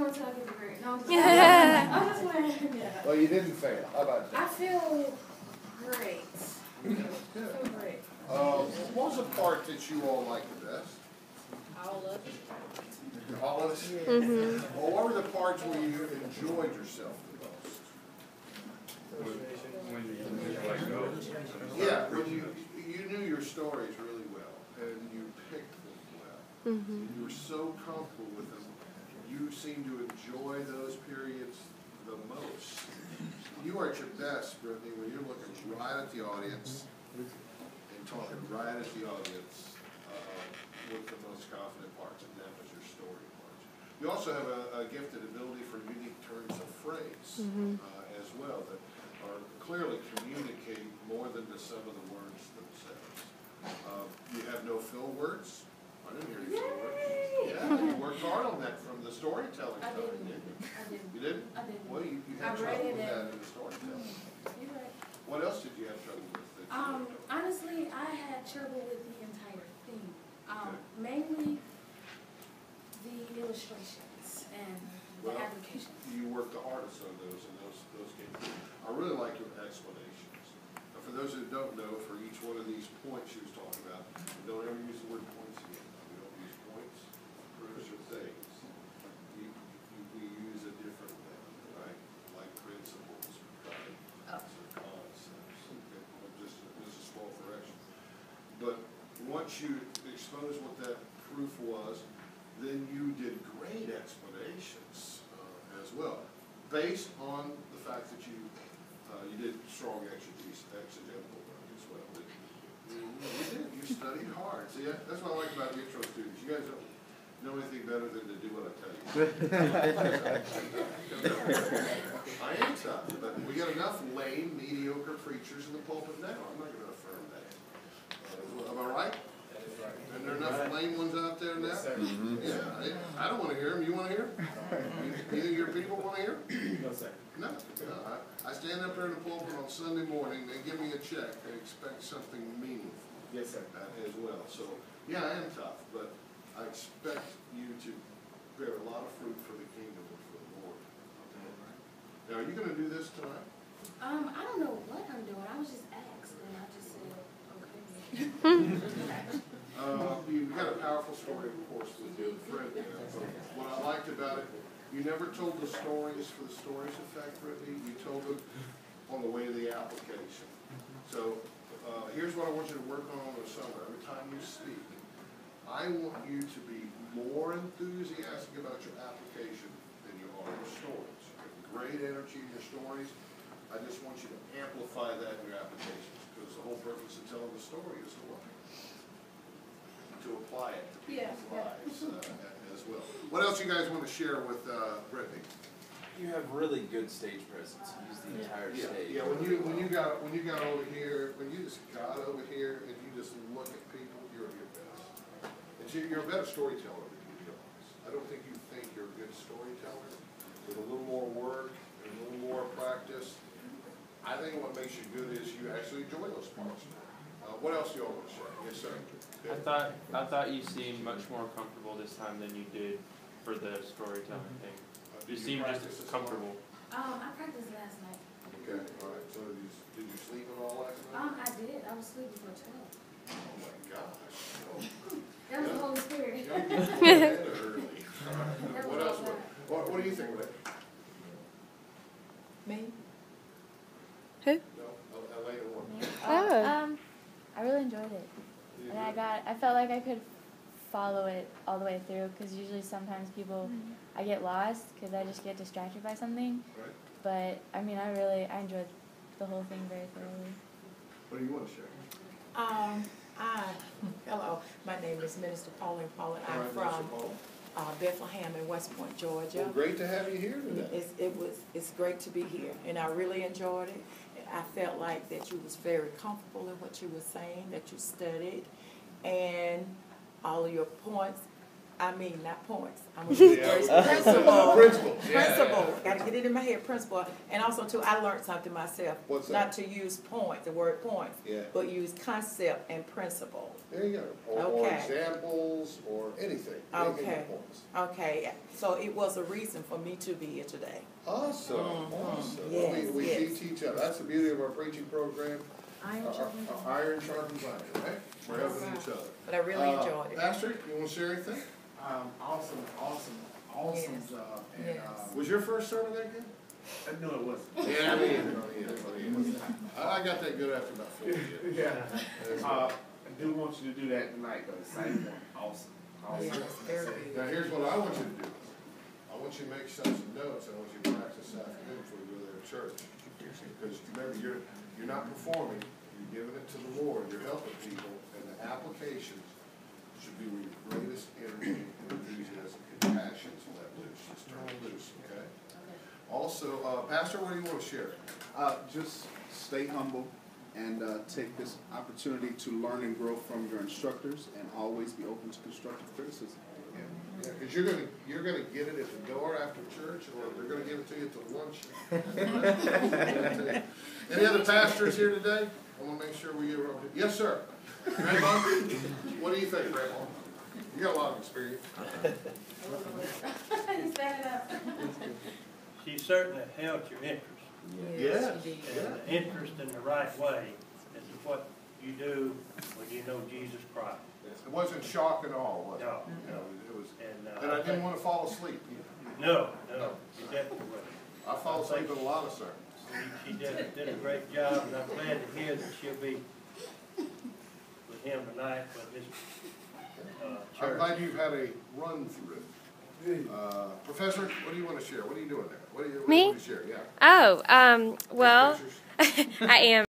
more until I get the grade. No, I'm just playing. I'm just playing. Yeah. Well, you didn't fail. How about that? I feel great. Good. I feel great. What was the part that you all liked the best? All of it. All of it? Mm-hmm. Well, what were the parts where you enjoyed yourself the most? When you let go. Yeah, when you knew your stories really well, and you picked them well. Mm-hmm. You were so comfortable with them. You seemed to enjoy those periods the most. You are at your best, Brittany, when you're looking right at the audience and talking right at the audience with the most confident parts, and that was your story parts. You also have a gifted ability for unique turns of phrase as well that are clearly communicate more than the sum of the words themselves. You have no fill words. I didn't hear you fill words. Yeah, you worked hard on that from the storytelling side, didn't you? I didn't. You didn't? I didn't. Well, you had trouble with that in the storytelling. You're right. What else did you have trouble with? Honestly, I had trouble with the entire thing. Mainly the illustrations and the applications. You worked the hardest on those, and those came through. I really like your explanations. Now, for those who don't know, for each one of these points she was talking about, don't ever use the word points again. We don't use points, proofs, or things. We use a different thing, right? Like principles, right? Or concepts. Just a small correction. But once you expose what that proof was, then you did great explanations as well, based on the fact that you did strong exegetical work as well. You did. You studied hard. See, that's what I like about the intro students. You guys don't know anything better than to do what I tell you. I am tough, but we got enough lame, mediocre preachers in the pulpit now. I'm not going to affirm that. Am I right? And there are enough lame ones out there now? Yeah, I don't want to hear them. You want to hear them? Either your people want to hear them? No, sir. No. I stand up there in the pulpit on Sunday morning, they give me a check, they expect something meaningful. Yes, sir. As well. So, yeah, I am tough, but I expect you to bear a lot of fruit for the kingdom and for the Lord. Okay. Now, are you going to do this tonight? I don't know what I'm doing. I was just asked, and I just said, okay. You've got a powerful story, of course, with your friend. What I liked about it, you never told the stories for the story's effect, Brittany. You told them on the way to the application. So here's what I want you to work on the summer. Every time you speak, I want you to be more enthusiastic about your application than you are your stories. You have great energy in your stories. I just want you to amplify that in your applications, because the whole purpose of telling the story is to apply it to people's lives as well. What else you guys want to share with Brittany? You have really good stage presence. You use the entire stage. Yeah. When you got over here, when you just got over here and you just look at people, you're your best. And you're a better storyteller than you realize. I don't think you think you're a good storyteller. With a little more work and a little more practice, I think what makes you good is you actually enjoy those parts. What else do you all want to share? Yes, sir. I thought you seemed much more comfortable this time than you did for the storytelling thing. You seemed just comfortable. I practiced last night. Okay, all right. So did you sleep at all last night? I did. I was sleeping for 12. Oh my gosh. That was the Holy Spirit. What else? What do you think of it? Me? No, Elena won. I really enjoyed it, and I felt like I could follow it all the way through, because usually sometimes I get lost because I just get distracted by something. Right. But I mean, I enjoyed the whole thing very thoroughly. What do you want to share? Hello, my name is Minister Pauline Pollard. I'm from Bethlehem in West Point, Georgia. Well, great to have you here today. It's great to be here, and I really enjoyed it. I felt like that you was very comfortable in what you were saying, that you studied, and all of your points I mean, not points. I'm gonna use the words principle. Principles, yeah. Principle. Gotta get it in my head, principle. And also too, I learned something myself. What's that? Not to use points, the word points, Yeah. but use concept and principle. There you go. Or Okay. examples, or anything. Okay. Anything with points. Okay, so it was a reason for me to be here today. Awesome, Mhm. awesome. Yes, Well, we yes. teach each other. That's the beauty of our preaching program. Iron sharpens iron. Iron sharpens iron, right? We're helping each other. But I really enjoyed it. Pastor, you wanna share anything? Awesome Yes. job. And, Yes. Was your first sermon that good? no, it wasn't. Yeah, me either. I got that good after about 4 years. Yeah. I do want you to do that tonight, though. The same one. Awesome. Yes, very good. Now, here's what I want you to do. I want you to make some notes, and I want you to practice this afternoon before you go there to church. Because remember, you're not performing, you're giving it to the Lord, you're helping people, and the applications should be where your greatest energy and enthusiasm and passions let loose. Just turn it loose, okay? Also, Pastor, what do you want to share? Just stay humble and take this opportunity to learn and grow from your instructors, and always be open to constructive criticism. Yeah, because you're gonna get it at the door after church, or they're gonna give it to you at lunch. Any other pastors here today? I want to make sure we get around. Yes, sir. Grandma, what do you think, Grandma? You got a lot of experience. Stand it up. She certainly held your interest, Yes, she did. Yeah. and the interest in the right way is what you do when you know Jesus Christ. It wasn't shock at all, was it? No. No, it was. And And I didn't want to fall asleep. No, you definitely wouldn't. I fall asleep in a lot of sermons. She did a great job, and I'm glad to hear that she'll be with him tonight with his I'm church. glad you've had a run through. Professor, what do you want to share? What are you doing there? What do you Me? want to share? Yeah. Oh, well, Pictures? I am